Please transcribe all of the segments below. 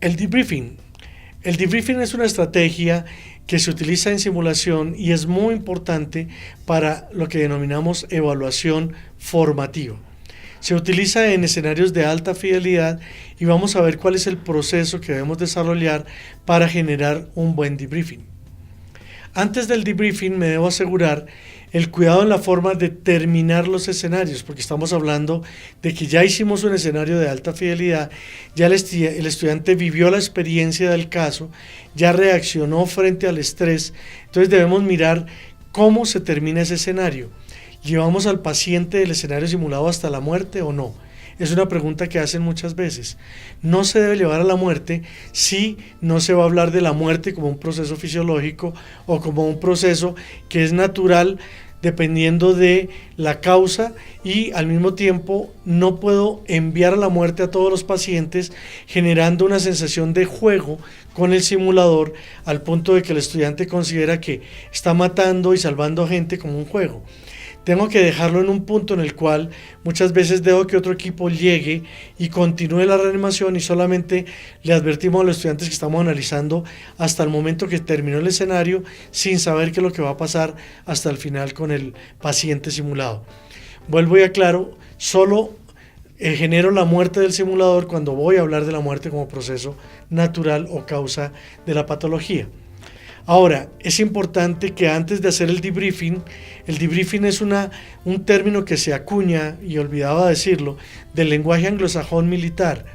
El debriefing. El debriefing es una estrategia que se utiliza en simulación y es muy importante para lo que denominamos evaluación formativa. Se utiliza en escenarios de alta fidelidad y vamos a ver cuál es el proceso que debemos desarrollar para generar un buen debriefing. Antes del debriefing me debo asegurar el cuidado en la forma de terminar los escenarios, porque estamos hablando de que ya hicimos un escenario de alta fidelidad, ya el estudiante vivió la experiencia del caso, ya reaccionó frente al estrés, entonces debemos mirar cómo se termina ese escenario. ¿Llevamos al paciente del escenario simulado hasta la muerte o no? Es una pregunta que hacen muchas veces. No se debe llevar a la muerte si no se va a hablar de la muerte como un proceso fisiológico o como un proceso que es natural dependiendo de la causa, y al mismo tiempo no puedo enviar a la muerte a todos los pacientes generando una sensación de juego con el simulador al punto de que el estudiante considera que está matando y salvando gente como un juego. Tengo que dejarlo en un punto en el cual muchas veces dejo que otro equipo llegue y continúe la reanimación y solamente le advertimos a los estudiantes que estamos analizando hasta el momento que terminó el escenario sin saber qué es lo que va a pasar hasta el final con el paciente simulado. Vuelvo y aclaro, solo genero la muerte del simulador cuando voy a hablar de la muerte como proceso natural o causa de la patología. Ahora, es importante que antes de hacer el debriefing es un término que se acuña, y olvidaba decirlo, del lenguaje anglosajón militar,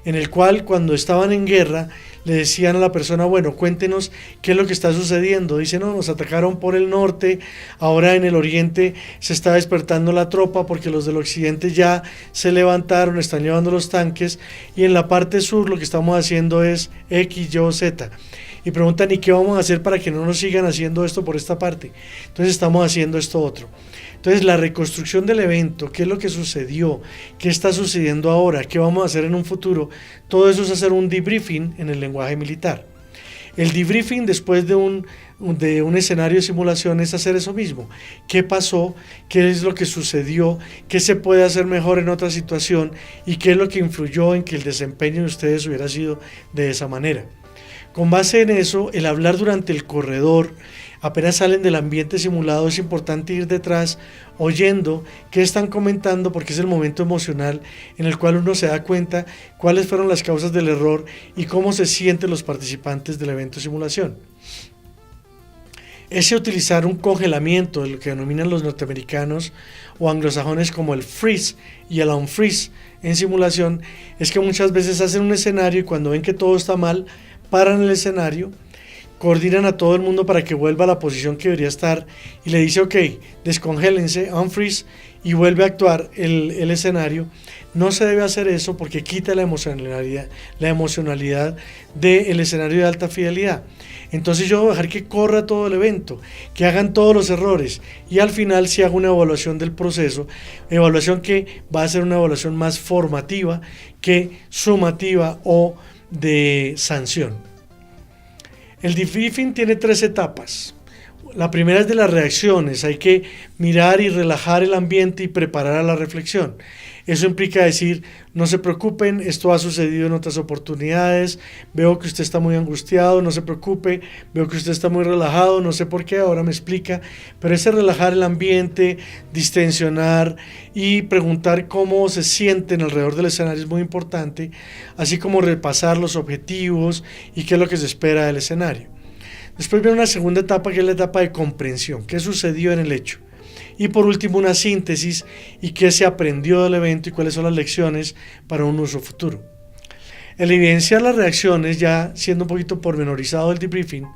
en el cual cuando estaban en guerra le decían a la persona, bueno, cuéntenos qué es lo que está sucediendo. Dice, no, nos atacaron por el norte, ahora en el oriente se está despertando la tropa porque los del occidente ya se levantaron, están llevando los tanques, y en la parte sur lo que estamos haciendo es X, Y o Z. Y preguntan, ¿y qué vamos a hacer para que no nos sigan haciendo esto por esta parte? Entonces estamos haciendo esto otro. Entonces la reconstrucción del evento, qué es lo que sucedió, qué está sucediendo ahora, qué vamos a hacer en un futuro, todo eso es hacer un debriefing en el lenguaje militar. El debriefing después de un escenario de simulación es hacer eso mismo. ¿Qué pasó? ¿Qué es lo que sucedió? ¿Qué se puede hacer mejor en otra situación? ¿Y qué es lo que influyó en que el desempeño de ustedes hubiera sido de esa manera? Con base en eso, el hablar durante el corredor, apenas salen del ambiente simulado, es importante ir detrás oyendo qué están comentando, porque es el momento emocional en el cual uno se da cuenta cuáles fueron las causas del error y cómo se sienten los participantes del evento de simulación. Ese utilizar un congelamiento, lo que denominan los norteamericanos o anglosajones como el freeze y el unfreeze en simulación, es que muchas veces hacen un escenario y cuando ven que todo está mal, paran el escenario, coordinan a todo el mundo para que vuelva a la posición que debería estar y le dice, ok, descongélense, unfreeze, y vuelve a actuar el escenario. No se debe hacer eso porque quita la emocionalidad del escenario de alta fidelidad. Entonces yo voy a dejar que corra todo el evento, que hagan todos los errores y al final se haga una evaluación del proceso, evaluación que va a ser una evaluación más formativa que sumativa o de sanción. El debriefing tiene 3 etapas. La primera es de las reacciones, hay que mirar y relajar el ambiente y preparar a la reflexión. Eso implica decir, no se preocupen, esto ha sucedido en otras oportunidades, veo que usted está muy angustiado, no se preocupe, veo que usted está muy relajado, no sé por qué, ahora me explica, pero ese relajar el ambiente, distensionar y preguntar cómo se sienten alrededor del escenario es muy importante, así como repasar los objetivos y qué es lo que se espera del escenario. Después viene una segunda etapa que es la etapa de comprensión, qué sucedió en el hecho. Y por último una síntesis y qué se aprendió del evento y cuáles son las lecciones para un uso futuro. El evidenciar las reacciones, ya siendo un poquito pormenorizado el debriefing,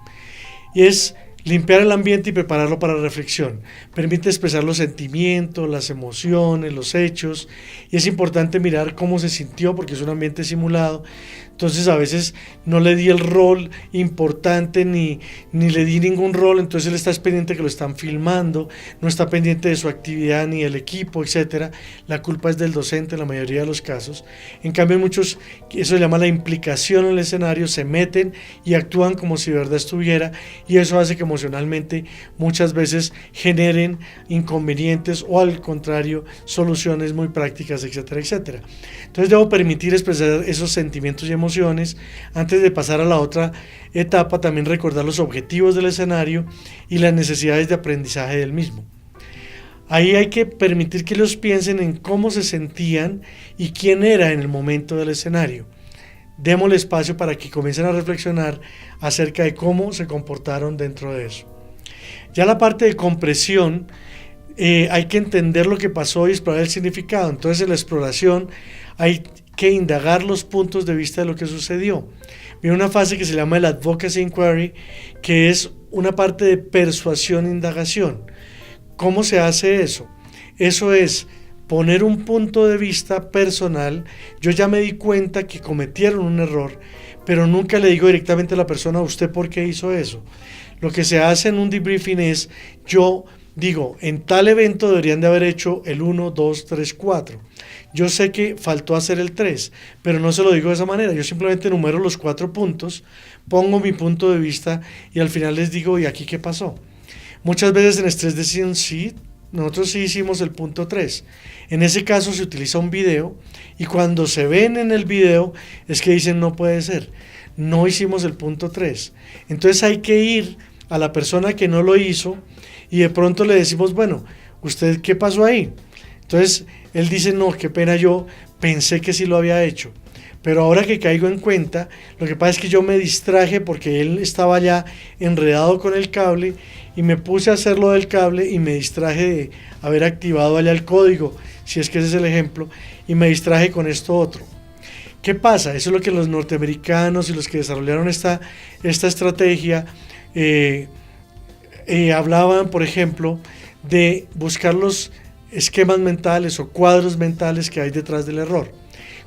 y es limpiar el ambiente y prepararlo para la reflexión. Permite expresar los sentimientos, las emociones, los hechos, y es importante mirar cómo se sintió porque es un ambiente simulado. Entonces a veces no le di el rol importante ni le di ningún rol, entonces él está pendiente que lo están filmando, no está pendiente de su actividad ni del equipo, etcétera. La culpa es del docente en la mayoría de los casos. En cambio muchos, eso se llama la implicación en el escenario, se meten y actúan como si de verdad estuviera, y eso hace que emocionalmente muchas veces generen inconvenientes o al contrario soluciones muy prácticas, etcétera, etcétera. Entonces debo permitir expresar esos sentimientos y emociones. Antes de pasar a la otra etapa, también recordar los objetivos del escenario y las necesidades de aprendizaje del mismo. Ahí hay que permitir que ellos piensen en cómo se sentían y quién era en el momento del escenario. Démosle espacio para que comiencen a reflexionar acerca de cómo se comportaron dentro de eso. Ya la parte de compresión, hay que entender lo que pasó y explorar el significado. Entonces en la exploración hay que indagar los puntos de vista de lo que sucedió. Viene una fase que se llama el Advocacy Inquiry, que es una parte de persuasión e indagación. ¿Cómo se hace eso? Eso es poner un punto de vista personal. Yo ya me di cuenta que cometieron un error, pero nunca le digo directamente a la persona, ¿usted por qué hizo eso? Lo que se hace en un debriefing es, yo digo, en tal evento deberían de haber hecho el 1, 2, 3, 4. Yo sé que faltó hacer el 3, pero no se lo digo de esa manera. Yo simplemente enumero los 4 puntos, pongo mi punto de vista y al final les digo, ¿y aquí qué pasó? Muchas veces en Stress Decision sí, nosotros sí hicimos el punto 3. En ese caso se utiliza un video y cuando se ven en el video es que dicen no puede ser, no hicimos el punto 3. Entonces hay que ir a la persona que no lo hizo y de pronto le decimos, bueno, ¿usted qué pasó ahí? Entonces él dice, no, qué pena, yo pensé que sí lo había hecho. Pero ahora que caigo en cuenta, lo que pasa es que yo me distraje porque él estaba ya enredado con el cable y me puse a hacer lo del cable y me distraje de haber activado allá el código, si es que ese es el ejemplo, y me distraje con esto otro. ¿Qué pasa? Eso es lo que los norteamericanos y los que desarrollaron esta estrategia hablaban, por ejemplo, de buscar los esquemas mentales o cuadros mentales que hay detrás del error.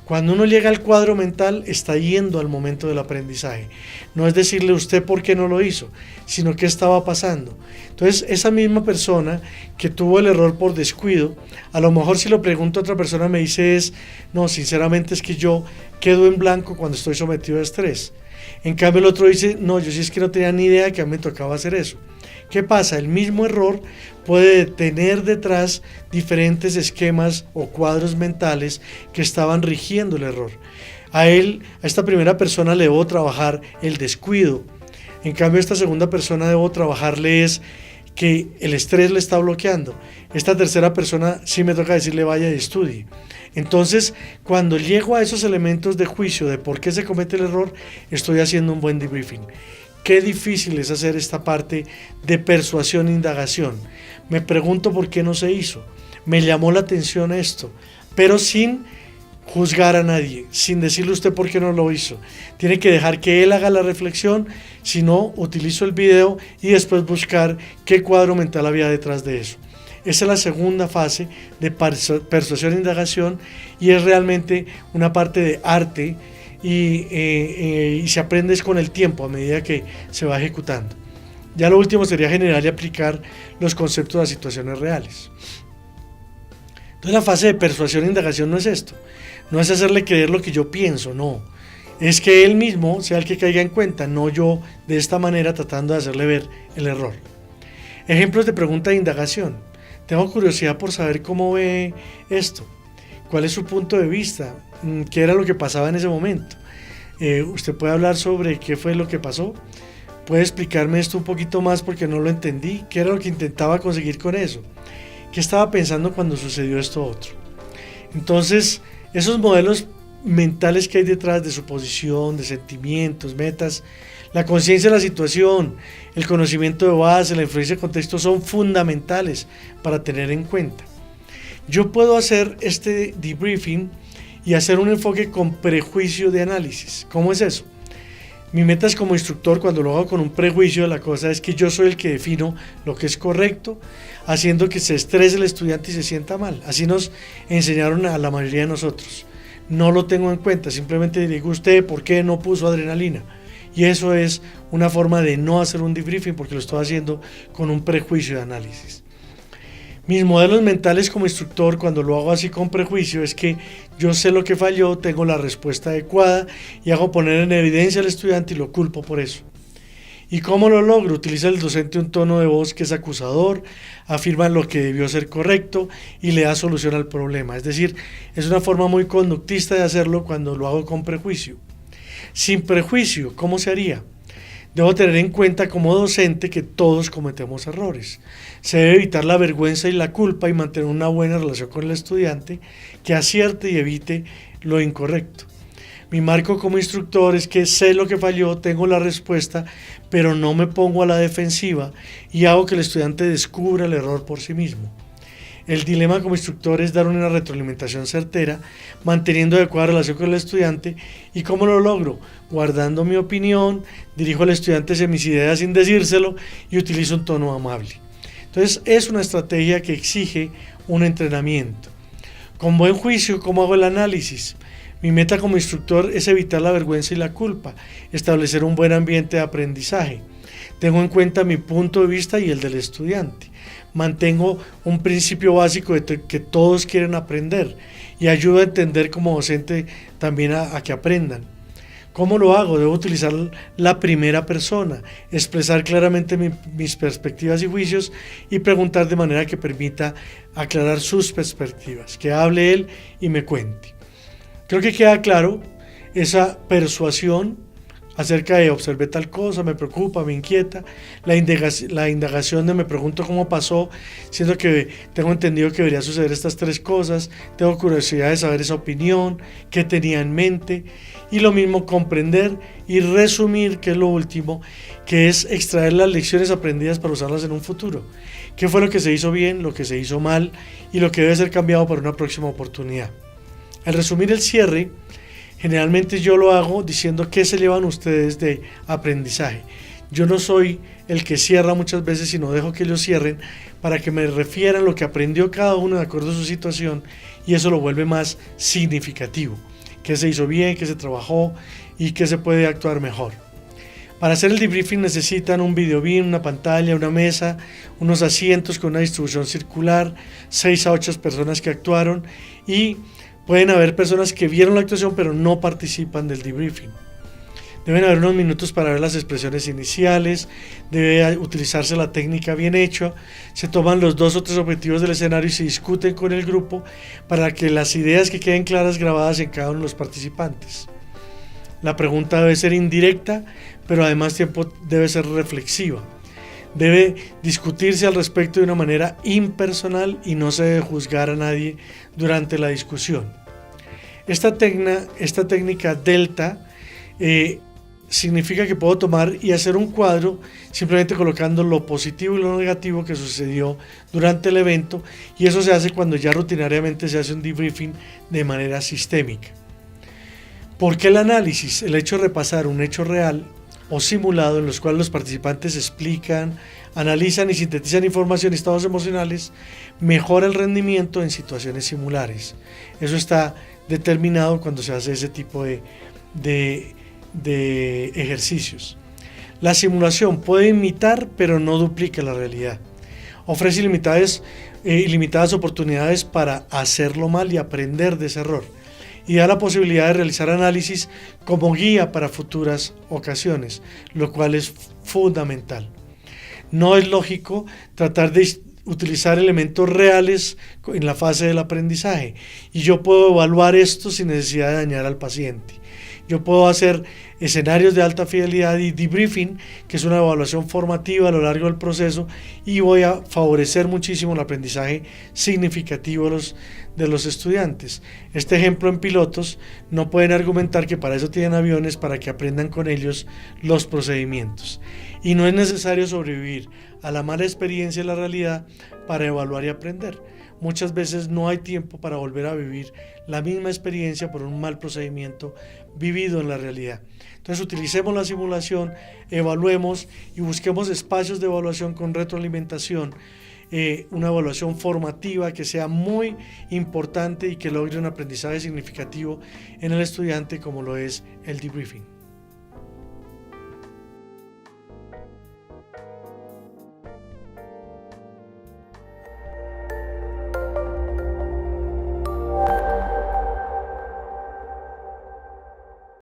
Cuando uno llega al cuadro mental, está yendo al momento del aprendizaje. No es decirle usted por qué no lo hizo, sino qué estaba pasando. Entonces, esa misma persona que tuvo el error por descuido, a lo mejor si lo pregunto a otra persona me dice no, sinceramente es que yo quedo en blanco cuando estoy sometido a estrés. En cambio el otro dice, no, yo sí es que no tenía ni idea que a mí me tocaba hacer eso. ¿Qué pasa? El mismo error puede tener detrás diferentes esquemas o cuadros mentales que estaban rigiendo el error. A esta primera persona le debo trabajar el descuido. En cambio, a esta segunda persona debo trabajarle es que el estrés le está bloqueando. Esta tercera persona sí me toca decirle vaya y estudie. Entonces, cuando llego a esos elementos de juicio de por qué se comete el error, estoy haciendo un buen debriefing. Qué difícil es hacer esta parte de persuasión e indagación. Me pregunto por qué no se hizo. Me llamó la atención esto, pero sin juzgar a nadie, sin decirle usted por qué no lo hizo. Tiene que dejar que él haga la reflexión, si no, utilizo el video y después buscar qué cuadro mental había detrás de eso. Esa es la segunda fase de persuasión e indagación y es realmente una parte de arte y se aprende con el tiempo a medida que se va ejecutando. Ya lo último sería generar y aplicar los conceptos a situaciones reales. Entonces la fase de persuasión e indagación no es esto, no es hacerle creer lo que yo pienso, no, es que él mismo sea el que caiga en cuenta, no yo de esta manera tratando de hacerle ver el error. Ejemplos de pregunta de indagación. Tengo curiosidad por saber cómo ve esto, cuál es su punto de vista, qué era lo que pasaba en ese momento. Usted puede hablar sobre qué fue lo que pasó, puede explicarme esto un poquito más porque no lo entendí, qué era lo que intentaba conseguir con eso, qué estaba pensando cuando sucedió esto otro. Entonces, esos modelos mentales que hay detrás de suposición, de sentimientos, metas, la conciencia de la situación, el conocimiento de base, la influencia de contexto son fundamentales para tener en cuenta. Yo puedo hacer este debriefing y hacer un enfoque con prejuicio de análisis. ¿Cómo es eso? Mi meta es como instructor, cuando lo hago con un prejuicio de la cosa, es que yo soy el que defino lo que es correcto, haciendo que se estrese el estudiante y se sienta mal. Así nos enseñaron a la mayoría de nosotros. No lo tengo en cuenta, simplemente digo usted por qué no puso adrenalina. Y eso es una forma de no hacer un debriefing porque lo estoy haciendo con un prejuicio de análisis. Mis modelos mentales como instructor, cuando lo hago así con prejuicio, es que yo sé lo que falló, tengo la respuesta adecuada y hago poner en evidencia al estudiante y lo culpo por eso. ¿Y cómo lo logro? Utiliza el docente un tono de voz que es acusador, afirma lo que debió ser correcto y le da solución al problema. Es decir, es una forma muy conductista de hacerlo cuando lo hago con prejuicio. Sin prejuicio, ¿cómo se haría? Debo tener en cuenta como docente que todos cometemos errores. Se debe evitar la vergüenza y la culpa y mantener una buena relación con el estudiante que acierte y evite lo incorrecto. Mi marco como instructor es que sé lo que falló, tengo la respuesta, pero no me pongo a la defensiva y hago que el estudiante descubra el error por sí mismo. El dilema como instructor es dar una retroalimentación certera, manteniendo adecuada relación con el estudiante. ¿Y cómo lo logro? Guardando mi opinión, dirijo al estudiante hacia mis ideas sin decírselo y utilizo un tono amable. Entonces es una estrategia que exige un entrenamiento. Con buen juicio, ¿cómo hago el análisis? Mi meta como instructor es evitar la vergüenza y la culpa, establecer un buen ambiente de aprendizaje. Tengo en cuenta mi punto de vista y el del estudiante. Mantengo un principio básico de que todos quieren aprender y ayudo a entender como docente también a que aprendan. ¿Cómo lo hago? Debo utilizar la primera persona, expresar claramente mis perspectivas y juicios y preguntar de manera que permita aclarar sus perspectivas, que hable él y me cuente. Creo que queda claro esa persuasión acerca de observé tal cosa, me preocupa, me inquieta, la indagación de me pregunto cómo pasó, siendo que tengo entendido que debería suceder estas tres cosas, tengo curiosidad de saber esa opinión, qué tenía en mente, y lo mismo comprender y resumir, que es lo último, que es extraer las lecciones aprendidas para usarlas en un futuro. ¿Qué fue lo que se hizo bien, lo que se hizo mal y lo que debe ser cambiado para una próxima oportunidad? Al resumir el cierre, generalmente yo lo hago diciendo qué se llevan ustedes de aprendizaje. Yo no soy el que cierra muchas veces, sino dejo que ellos cierren para que me refieran lo que aprendió cada uno de acuerdo a su situación y eso lo vuelve más significativo. Qué se hizo bien, qué se trabajó y qué se puede actuar mejor. Para hacer el debriefing necesitan un video beam, una pantalla, una mesa, unos asientos con una distribución circular, 6 a 8 personas que actuaron y pueden haber personas que vieron la actuación pero no participan del debriefing. Deben haber unos minutos para ver las expresiones iniciales, debe utilizarse la técnica bien hecha, se toman los 2 o 3 objetivos del escenario y se discuten con el grupo para que las ideas que queden claras grabadas en cada uno de los participantes. La pregunta debe ser indirecta, pero además debe ser reflexiva. Debe discutirse al respecto de una manera impersonal y no se debe juzgar a nadie durante la discusión. Esta técnica delta significa que puedo tomar y hacer un cuadro simplemente colocando lo positivo y lo negativo que sucedió durante el evento, y eso se hace cuando ya rutinariamente se hace un debriefing de manera sistémica. ¿Por qué el análisis? El hecho de repasar un hecho real o simulado en los cuales los participantes explican, analizan y sintetizan información y estados emocionales mejora el rendimiento en situaciones similares. Eso está determinado cuando se hace ese tipo de ejercicios. La simulación puede imitar pero no duplica la realidad. Ofrece ilimitadas oportunidades para hacerlo mal y aprender de ese error. Y da la posibilidad de realizar análisis como guía para futuras ocasiones, lo cual es fundamental. No es lógico tratar de utilizar elementos reales en la fase del aprendizaje y yo puedo evaluar esto sin necesidad de dañar al paciente. Yo puedo hacer escenarios de alta fidelidad y debriefing, que es una evaluación formativa a lo largo del proceso, y voy a favorecer muchísimo el aprendizaje significativo de los estudiantes. Este ejemplo en pilotos, no pueden argumentar que para eso tienen aviones, para que aprendan con ellos los procedimientos. Y no es necesario sobrevivir a la mala experiencia y la realidad para evaluar y aprender. Muchas veces no hay tiempo para volver a vivir la misma experiencia por un mal procedimiento vivido en la realidad. Entonces utilicemos la simulación, evaluemos y busquemos espacios de evaluación con retroalimentación, una evaluación formativa que sea muy importante y que logre un aprendizaje significativo en el estudiante, como lo es el debriefing.